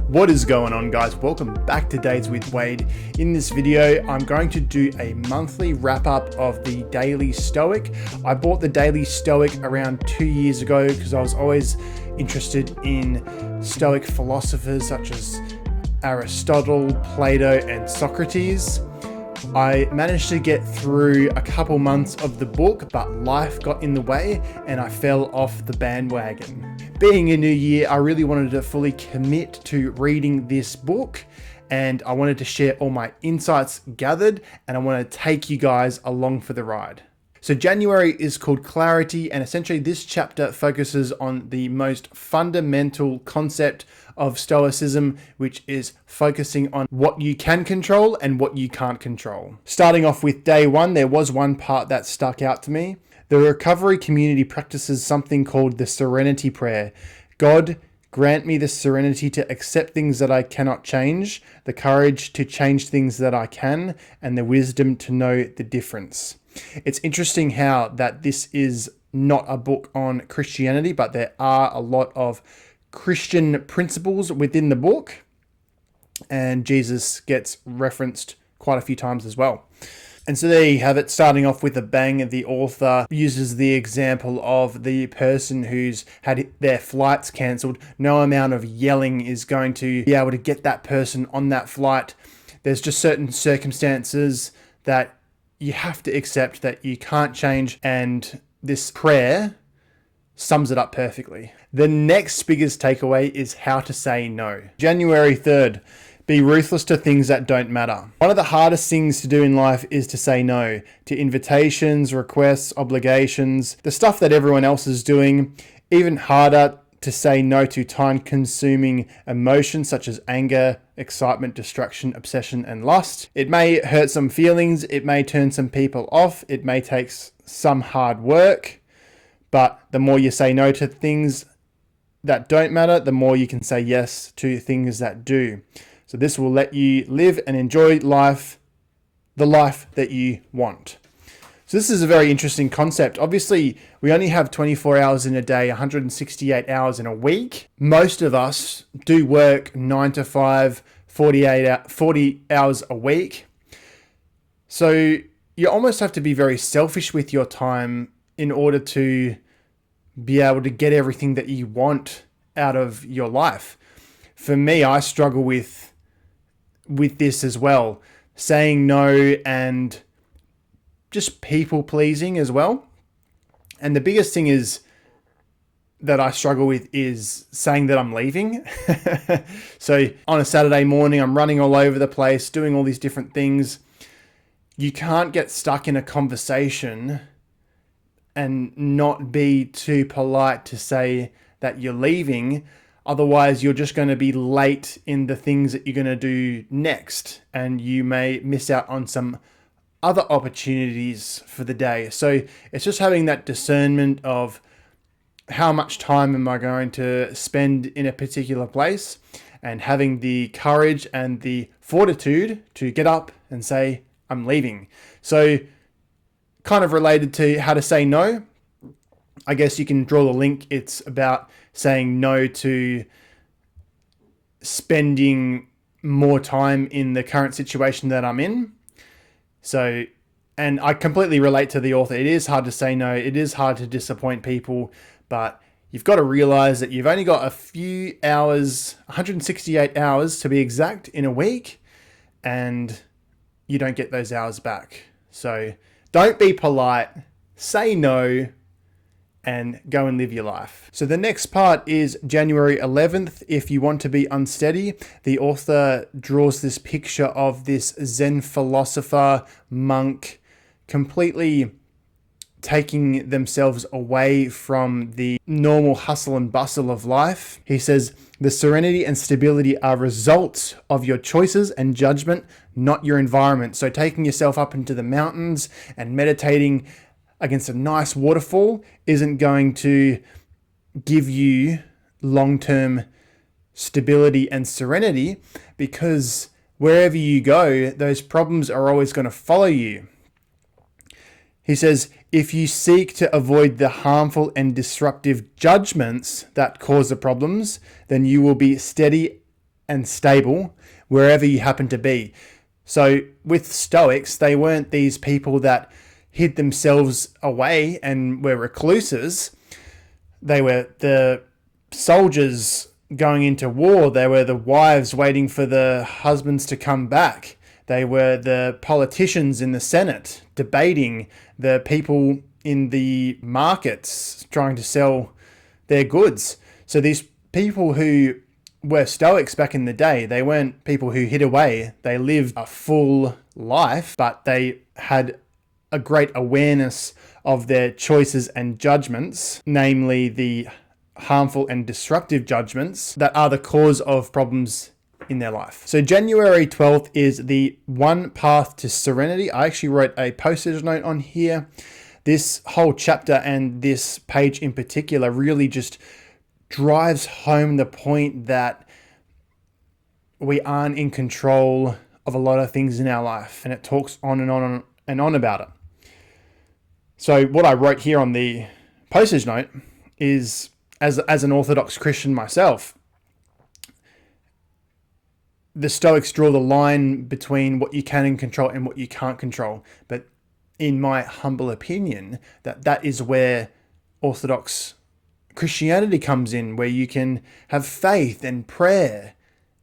What is going on, guys? Welcome back to Days with Wade. In this video, I'm going to do a monthly wrap up of the Daily Stoic. I bought the Daily Stoic around 2 years ago because I was always interested in Stoic philosophers such as Aristotle, Plato, and Socrates. I managed to get through a couple months of the book, but life got in the way and I fell off the bandwagon. Being a new year, I really wanted to fully commit to reading this book, and I wanted to share all my insights gathered, and I want to take you guys along for the ride. So January is called Clarity, and essentially this chapter focuses on the most fundamental concept of Stoicism, which is focusing on what you can control and what you can't control. Starting off with day one, there was one part that stuck out to me. The recovery community practices something called the Serenity prayer. God, grant me the serenity to accept things that I cannot change, the courage to change things that I can, and the wisdom to know the difference. It's interesting how that this is not a book on Christianity, but there are a lot of Christian principles within the book, and Jesus gets referenced quite a few times as well. And so there you have it, starting off with a bang. The author uses the example of the person who's had their flights cancelled. No amount of yelling is going to be able to get that person on that flight. There's just certain circumstances that you have to accept that you can't change, and this prayer sums it up perfectly. The next biggest takeaway is how to say no. January 3rd. Be ruthless to things that don't matter. One of the hardest things to do in life is to say no to invitations, requests, obligations, the stuff that everyone else is doing. Even harder to say no to time-consuming emotions such as anger, excitement, distraction, obsession, and lust. It may hurt some feelings, it may turn some people off, it may take some hard work, but the more you say no to things that don't matter, the more you can say yes to things that do. So this will let you live and enjoy life, the life that you want. So this is a very interesting concept. Obviously, we only have 24 hours in a day, 168 hours in a week. Most of us do work 9 to 5, 40 hours a week. So you almost have to be very selfish with your time in order to be able to get everything that you want out of your life. For me, I struggle with this as well, saying no and just people pleasing as well. And the biggest thing is that I struggle with is saying that I'm leaving. So on a Saturday morning, I'm running all over the place, doing all these different things. You can't get stuck in a conversation and not be too polite to say that you're leaving. Otherwise, you're just going to be late in the things that you're going to do next, and you may miss out on some other opportunities for the day. So it's just having that discernment of how much time am I going to spend in a particular place, and having the courage and the fortitude to get up and say, I'm leaving. So kind of related to how to say no, I guess you can draw the link. It's about saying no to spending more time in the current situation that I'm in. So, and I completely relate to the author. It is hard to say no. It is hard to disappoint people, but you've got to realize that you've only got a few hours, 168 hours to be exact, in a week, and you don't get those hours back. So don't be polite, say no, and go and live your life. So the next part is January 11th. If you want to be unsteady, the author draws this picture of this Zen philosopher, monk, completely taking themselves away from the normal hustle and bustle of life. He says, the serenity and stability are results of your choices and judgment, not your environment. So taking yourself up into the mountains and meditating against a nice waterfall isn't going to give you long-term stability and serenity, because wherever you go, those problems are always going to follow you. He says, if you seek to avoid the harmful and disruptive judgments that cause the problems, then you will be steady and stable wherever you happen to be. So with Stoics, they weren't these people that hid themselves away and were recluses. They were the soldiers going into war. They were the wives waiting for the husbands to come back. They were the politicians in the Senate debating, the people in the markets trying to sell their goods. So these people who were Stoics back in the day, they weren't people who hid away. They lived a full life, but they had a great awareness of their choices and judgments, namely the harmful and destructive judgments that are the cause of problems in their life. So January 12th is the one path to serenity. I actually wrote a postage note on here. This whole chapter and this page in particular really just drives home the point that we aren't in control of a lot of things in our life, and it talks on and on about it. So what I wrote here on the postage note is, as an Orthodox Christian myself, the Stoics draw the line between what you can control and what you can't control. But in my humble opinion, that is where Orthodox Christianity comes in, where you can have faith and prayer.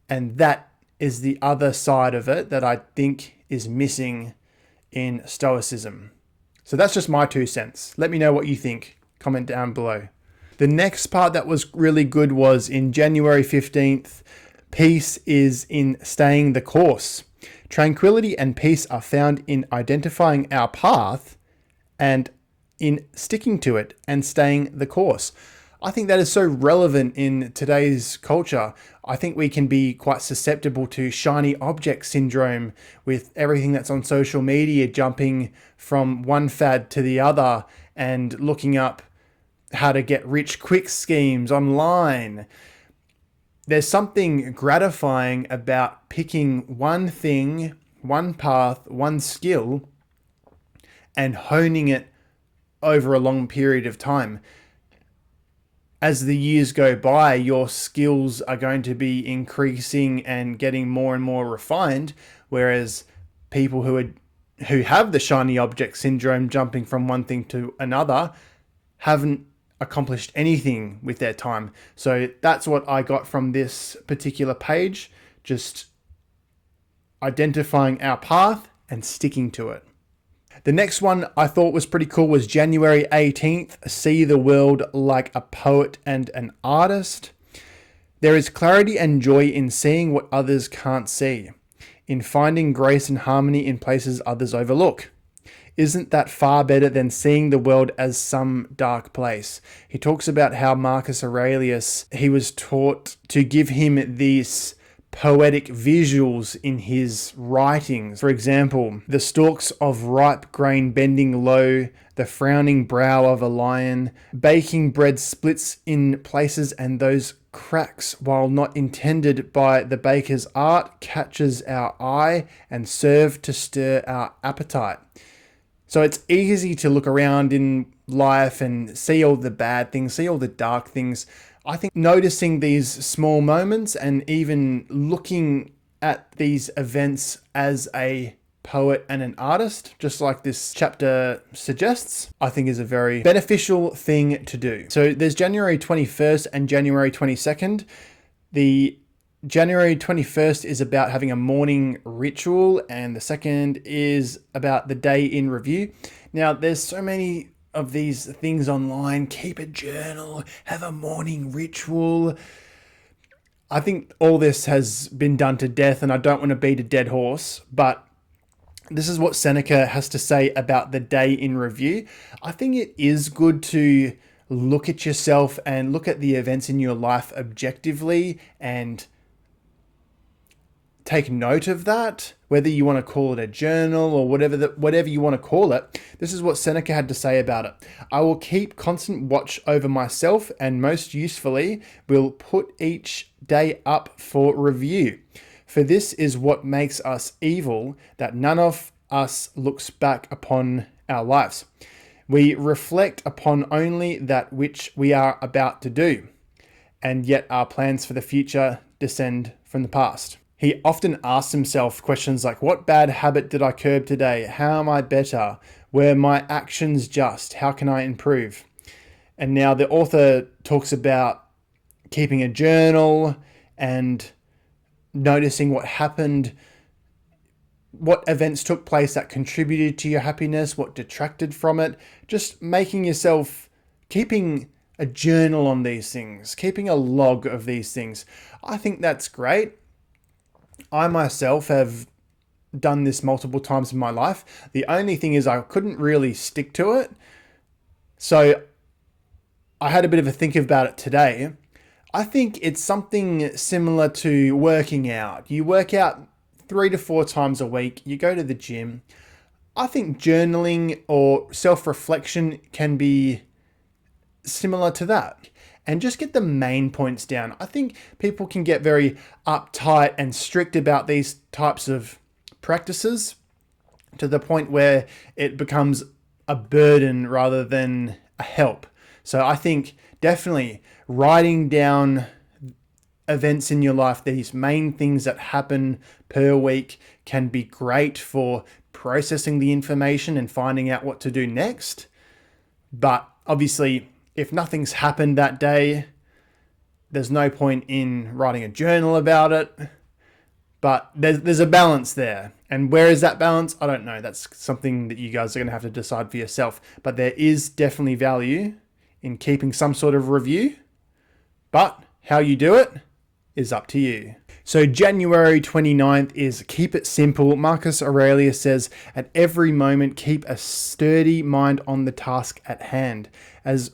And that is the other side of it that I think is missing in Stoicism. So that's just my 2 cents. Let me know what you think. Comment down below. The next part that was really good was in January 15th. Peace is in staying the course. Tranquility and peace are found in identifying our path and in sticking to it and staying the course. I think that is so relevant in today's culture. I think we can be quite susceptible to shiny object syndrome with everything that's on social media, jumping from one fad to the other and looking up how to get rich quick schemes online. There's something gratifying about picking one thing, one path, one skill, and honing it over a long period of time. As the years go by, your skills are going to be increasing and getting more and more refined, whereas people who have the shiny object syndrome, jumping from one thing to another, haven't accomplished anything with their time. So that's what I got from this particular page, just identifying our path and sticking to it. The next one I thought was pretty cool was January 18th, see the world like a poet and an artist. There is clarity and joy in seeing what others can't see, in finding grace and harmony in places others overlook. Isn't that far better than seeing the world as some dark place? He talks about how Marcus Aurelius, he was taught to give him these poetic visuals in his writings. For example, the stalks of ripe grain bending low, the frowning brow of a lion, baking bread splits in places and those cracks, while not intended by the baker's art, catches our eye and serve to stir our appetite. So it's easy to look around in life and see all the bad things, see all the dark things. I think noticing these small moments and even looking at these events as a poet and an artist, just like this chapter suggests, I think is a very beneficial thing to do. So there's January 21st and January 22nd. The January 21st is about having a morning ritual, and the second is about the day in review. Now, there's so many of these things online. Keep a journal, have a morning ritual. I think all this has been done to death, and I don't want to beat a dead horse, but this is what Seneca has to say about the day in review. I think it is good to look at yourself and look at the events in your life objectively and take note of that, whether you want to call it a journal or whatever you want to call it. This is what Seneca had to say about it. I will keep constant watch over myself, and most usefully will put each day up for review. For this is what makes us evil, that none of us looks back upon our lives. We reflect upon only that which we are about to do, and yet our plans for the future descend from the past. He often asks himself questions like, what bad habit did I curb today? How am I better? Were my actions just? How can I improve? And now the author talks about keeping a journal and noticing what happened, what events took place that contributed to your happiness, what detracted from it. Just making yourself, keeping a journal on these things, keeping a log of these things. I think that's great. I myself have done this multiple times in my life. The only thing is I couldn't really stick to it. So I had a bit of a think about it today. I think it's something similar to working out. You work out 3 to 4 times a week. You go to the gym. I think journaling or self-reflection can be similar to that. And just get the main points down. I think people can get very uptight and strict about these types of practices to the point where it becomes a burden rather than a help. So I think definitely writing down events in your life, these main things that happen per week, can be great for processing the information and finding out what to do next. But obviously, if nothing's happened that day, there's no point in writing a journal about it. But there's a balance there. And where is that balance? I don't know. That's something that you guys are going to have to decide for yourself. But there is definitely value in keeping some sort of review. But how you do it is up to you. So January 29th is keep it simple. Marcus Aurelius says, at every moment, keep a sturdy mind on the task at hand. As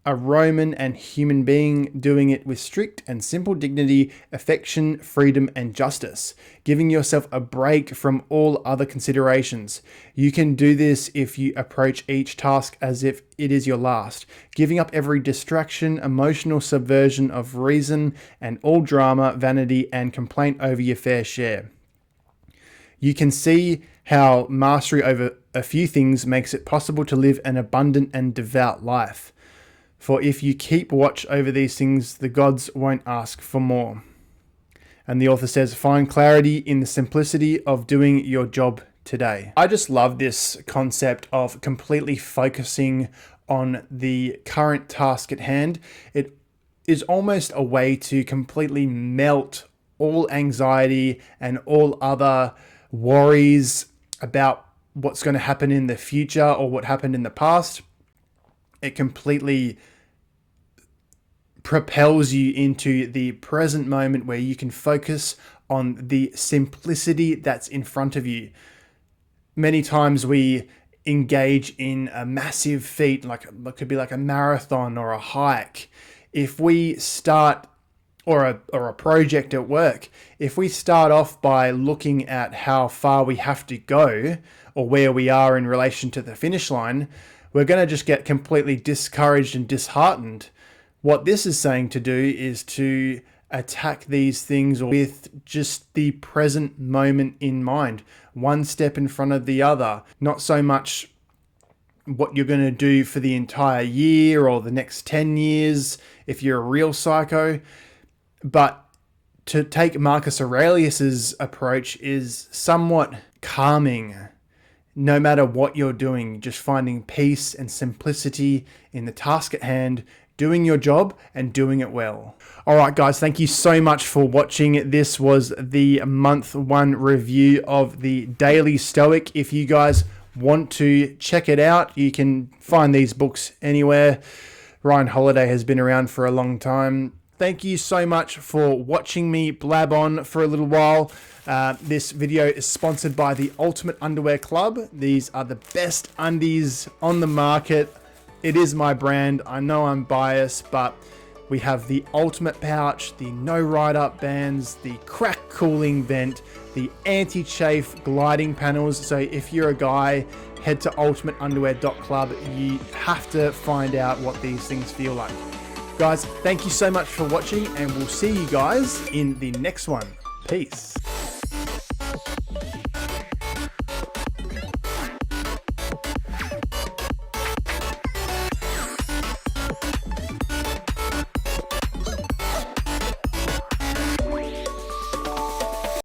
a Roman and human being, doing it with strict and simple dignity, affection, freedom, and justice, giving yourself a break from all other considerations. You can do this if you approach each task as if it is your last, giving up every distraction, emotional subversion of reason, and all drama, vanity, and complaint over your fair share. You can see how mastery over a few things makes it possible to live an abundant and devout life. For if you keep watch over these things, the gods won't ask for more. And the author says, find clarity in the simplicity of doing your job today. I just love this concept of completely focusing on the current task at hand. It is almost a way to completely melt all anxiety and all other worries about what's going to happen in the future or what happened in the past. It completely propels you into the present moment where you can focus on the simplicity that's in front of you. Many times we engage in a massive feat, like it could be like a marathon or a hike. If we start, or a project at work, if we start off by looking at how far we have to go or where we are in relation to the finish line, we're going to just get completely discouraged and disheartened. What this is saying to do is to attack these things with just the present moment in mind, one step in front of the other, not so much what you're going to do for the entire year or the next 10 years if you're a real psycho. But to take Marcus Aurelius's approach is somewhat calming. No matter what you're doing, just finding peace and simplicity in the task at hand, doing your job and doing it well. All right, guys, thank you so much for watching. This was the month 1 review of the Daily Stoic. If you guys want to check it out, you can find these books anywhere. Ryan Holiday has been around for a long time. Thank you so much for watching me blab on for a little while. This video is sponsored by the Ultimate Underwear Club. These are the best undies on the market. It is my brand. I know I'm biased, but we have the Ultimate Pouch, the No Ride Up bands, the Crack Cooling Vent, the Anti-Chafe gliding panels. So if you're a guy, head to ultimateunderwear.club. You have to find out what these things feel like. Guys, thank you so much for watching, and we'll see you guys in the next one. Peace.